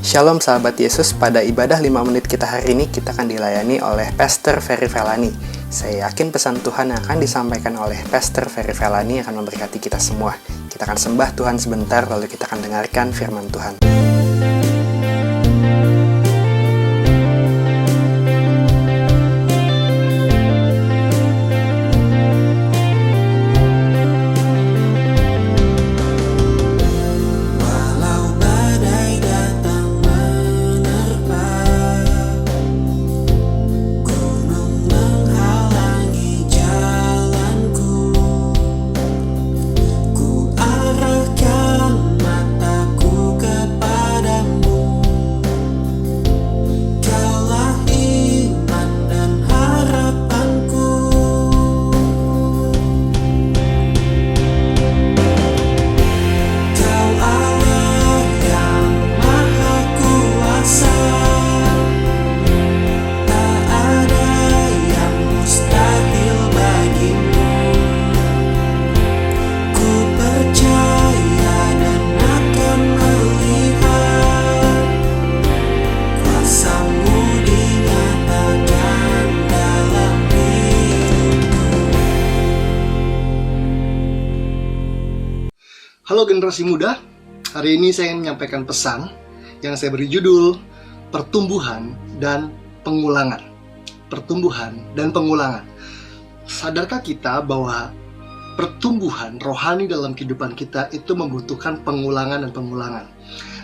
Shalom sahabat Yesus, pada ibadah 5 menit kita hari ini kita akan dilayani oleh Pastor Ferry Felani. Saya yakin pesan Tuhan yang akan disampaikan oleh Pastor Ferry Felani akan memberkati kita semua. Kita akan sembah Tuhan sebentar, lalu kita akan dengarkan firman Tuhan. Halo generasi muda, hari ini saya ingin menyampaikan pesan yang saya beri judul Pertumbuhan dan Pengulangan. Pertumbuhan dan pengulangan. Sadarkah kita bahwa pertumbuhan rohani dalam kehidupan kita itu membutuhkan pengulangan dan pengulangan?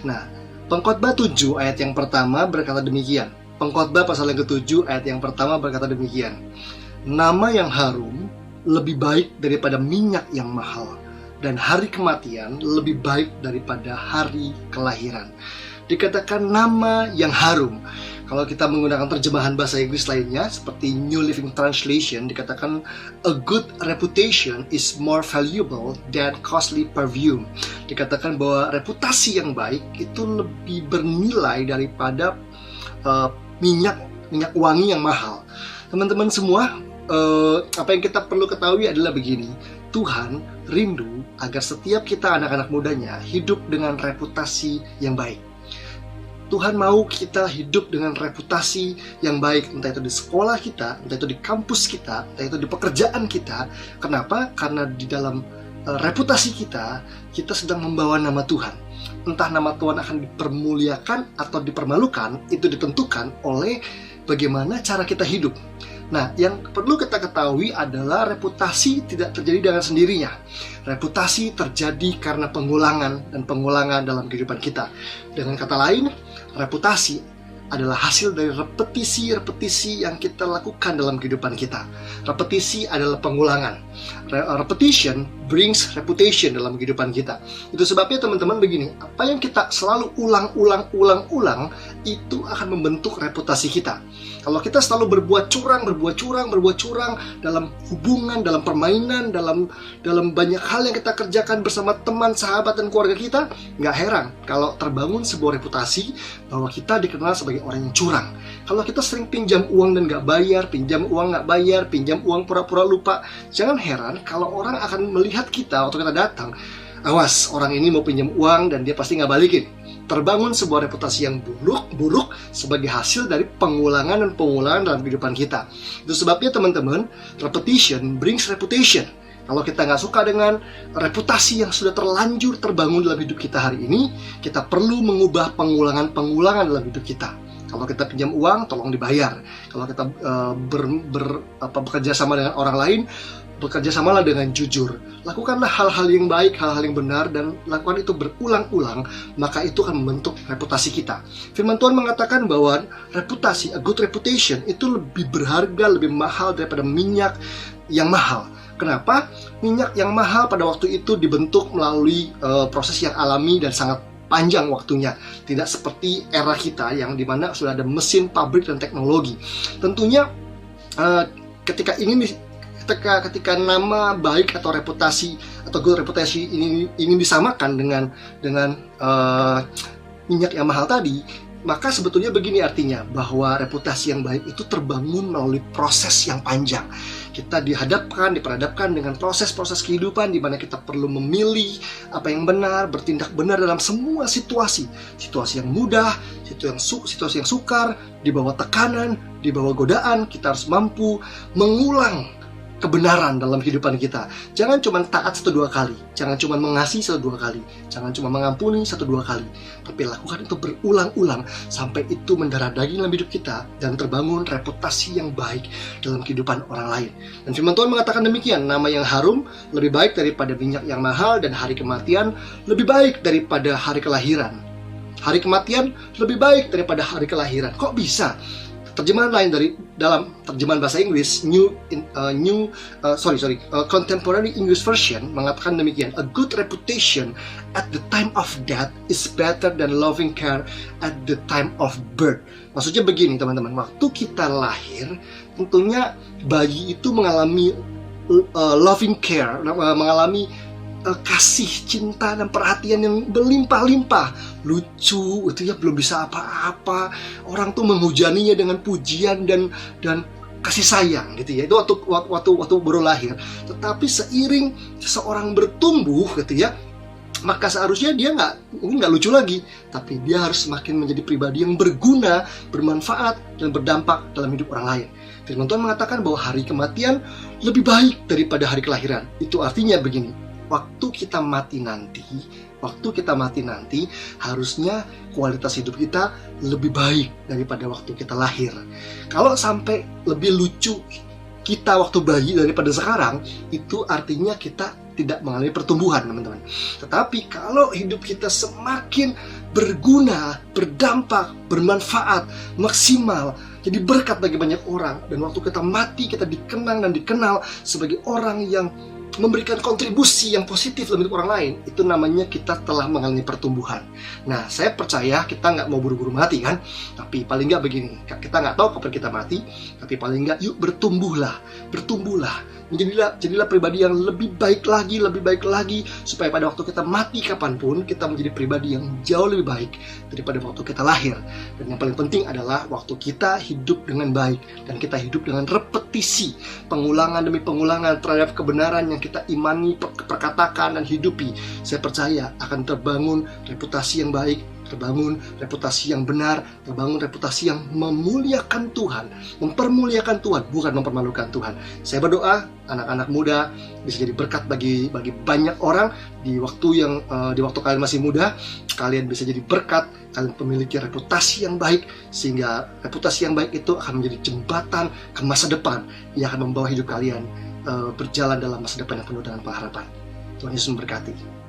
Nah, Pengkhotbah 7 ayat yang pertama berkata demikian. Pengkhotbah pasal yang ke-7 ayat yang pertama berkata demikian. Nama yang harum lebih baik daripada minyak yang mahal, dan hari kematian lebih baik daripada hari kelahiran. Dikatakan nama yang harum. Kalau kita menggunakan terjemahan bahasa Inggris lainnya seperti New Living Translation, dikatakan a good reputation is more valuable than costly perfume. Dikatakan bahwa reputasi yang baik itu lebih bernilai daripada minyak wangi yang mahal. Teman-teman semua, apa yang kita perlu ketahui adalah begini. Tuhan rindu agar setiap kita anak-anak mudanya hidup dengan reputasi yang baik. Tuhan mau kita hidup dengan reputasi yang baik, entah itu di sekolah kita, entah itu di kampus kita, entah itu di pekerjaan kita. Kenapa? Karena di dalam reputasi kita sedang membawa nama Tuhan. Entah nama Tuhan akan dipermuliakan atau dipermalukan, itu ditentukan oleh bagaimana cara kita hidup. Nah, yang perlu kita ketahui adalah reputasi tidak terjadi dengan sendirinya. Reputasi terjadi karena pengulangan dan pengulangan dalam kehidupan kita. Dengan kata lain, reputasi adalah hasil dari repetisi yang kita lakukan dalam kehidupan kita. Repetisi adalah pengulangan. Repetition brings reputation dalam kehidupan kita. Itu sebabnya teman-teman begini, apa yang kita selalu ulang itu akan membentuk reputasi kita. Kalau kita selalu berbuat curang dalam hubungan, dalam permainan, dalam banyak hal yang kita kerjakan bersama teman, sahabat, dan keluarga kita, nggak heran kalau terbangun sebuah reputasi bahwa kita dikenal sebagai orang yang curang. Kalau kita sering pinjam uang dan nggak bayar, pinjam uang pura-pura lupa, jangan heran kalau orang akan melihat kita waktu kita datang, awas, orang ini mau pinjam uang dan dia pasti nggak balikin. Terbangun sebuah reputasi yang buruk sebagai hasil dari pengulangan dalam kehidupan kita. Itu sebabnya teman-teman, repetition brings reputation. Kalau kita nggak suka dengan reputasi yang sudah terlanjur terbangun dalam hidup kita hari ini, kita perlu mengubah pengulangan dalam hidup kita. Kalau kita pinjam uang, tolong dibayar. Kalau kita bekerja sama dengan orang lain, bekerja samalah dengan jujur. Lakukanlah hal-hal yang baik, hal-hal yang benar, dan lakukan itu berulang-ulang, maka itu akan membentuk reputasi kita. Firman Tuhan mengatakan bahwa reputasi, a good reputation, itu lebih berharga, lebih mahal daripada minyak yang mahal. Kenapa? Minyak yang mahal pada waktu itu dibentuk melalui proses yang alami dan sangat panjang waktunya. Tidak seperti era kita yang dimana sudah ada mesin, pabrik, dan teknologi. Tentunya ketika nama baik atau reputasi atau good reputasi ini ingin disamakan dengan minyak yang mahal tadi, Maka sebetulnya begini artinya, bahwa reputasi yang baik itu terbangun melalui proses yang panjang. Kita diperhadapkan dengan proses-proses kehidupan di mana kita perlu memilih apa yang benar, bertindak benar dalam semua situasi. Situasi yang mudah, situasi yang sukar, di bawah tekanan, di bawah godaan, kita harus mampu mengulang kebenaran dalam kehidupan kita. Jangan cuma taat 1-2 kali, jangan cuma mengasihi 1-2 kali, jangan cuma mengampuni 1-2 kali, tapi lakukan itu berulang-ulang sampai itu mendarah daging dalam hidup kita dan terbangun reputasi yang baik dalam kehidupan orang lain. Dan firman Tuhan mengatakan demikian, nama yang harum lebih baik daripada minyak yang mahal, dan hari kematian lebih baik daripada hari kelahiran. Hari kematian lebih baik daripada hari kelahiran. Kok bisa? Terjemahan lain dalam terjemahan bahasa Inggris Contemporary English Version mengatakan demikian, a good reputation at the time of death is better than loving care at the time of birth. Maksudnya begini teman-teman, waktu kita lahir tentunya bayi itu mengalami loving care, mengalami kasih, cinta, dan perhatian yang berlimpah-limpah. Lucu, itu ya, belum bisa apa-apa. Orang tuh menghujaninya dengan pujian dan kasih sayang gitu ya. Itu waktu baru lahir. Tetapi seiring seseorang bertumbuh gitu ya, maka seharusnya dia nggak lucu lagi, tapi dia harus semakin menjadi pribadi yang berguna, bermanfaat, dan berdampak dalam hidup orang lain. Firman Tuhan mengatakan bahwa hari kematian lebih baik daripada hari kelahiran. Itu artinya begini, waktu kita mati nanti harusnya kualitas hidup kita lebih baik daripada waktu kita lahir. Kalau sampai lebih lucu kita waktu bayi daripada sekarang, itu artinya kita tidak mengalami pertumbuhan, teman-teman. Tetapi kalau hidup kita semakin berguna, berdampak, bermanfaat, maksimal, jadi berkat bagi banyak orang, dan waktu kita mati kita dikenang dan dikenal sebagai orang yang memberikan kontribusi yang positif dalam hidup orang lain, itu namanya kita telah mengalami pertumbuhan. Nah, saya percaya kita nggak mau buru-buru mati kan, tapi paling nggak begini, kita nggak tahu kapan kita mati, tapi paling nggak yuk bertumbuhlah, jadilah pribadi yang lebih baik lagi, supaya pada waktu kita mati kapanpun, kita menjadi pribadi yang jauh lebih baik daripada waktu kita lahir. Dan yang paling penting adalah waktu kita hidup dengan baik, dan kita hidup dengan repetisi, pengulangan demi pengulangan terhadap kebenaran yang kita imani, perkatakan, dan hidupi. Saya percaya akan terbangun reputasi yang baik, terbangun reputasi yang benar, terbangun reputasi yang memuliakan Tuhan, mempermuliakan Tuhan, bukan mempermalukan Tuhan. Saya berdoa anak-anak muda bisa jadi berkat bagi banyak orang di waktu kalian masih muda. Kalian bisa jadi berkat, kalian memiliki reputasi yang baik, sehingga reputasi yang baik itu akan menjadi jembatan ke masa depan yang akan membawa hidup kalian berjalan dalam masa depan yang penuh dengan pengharapan. Tuhan Yesus memberkati.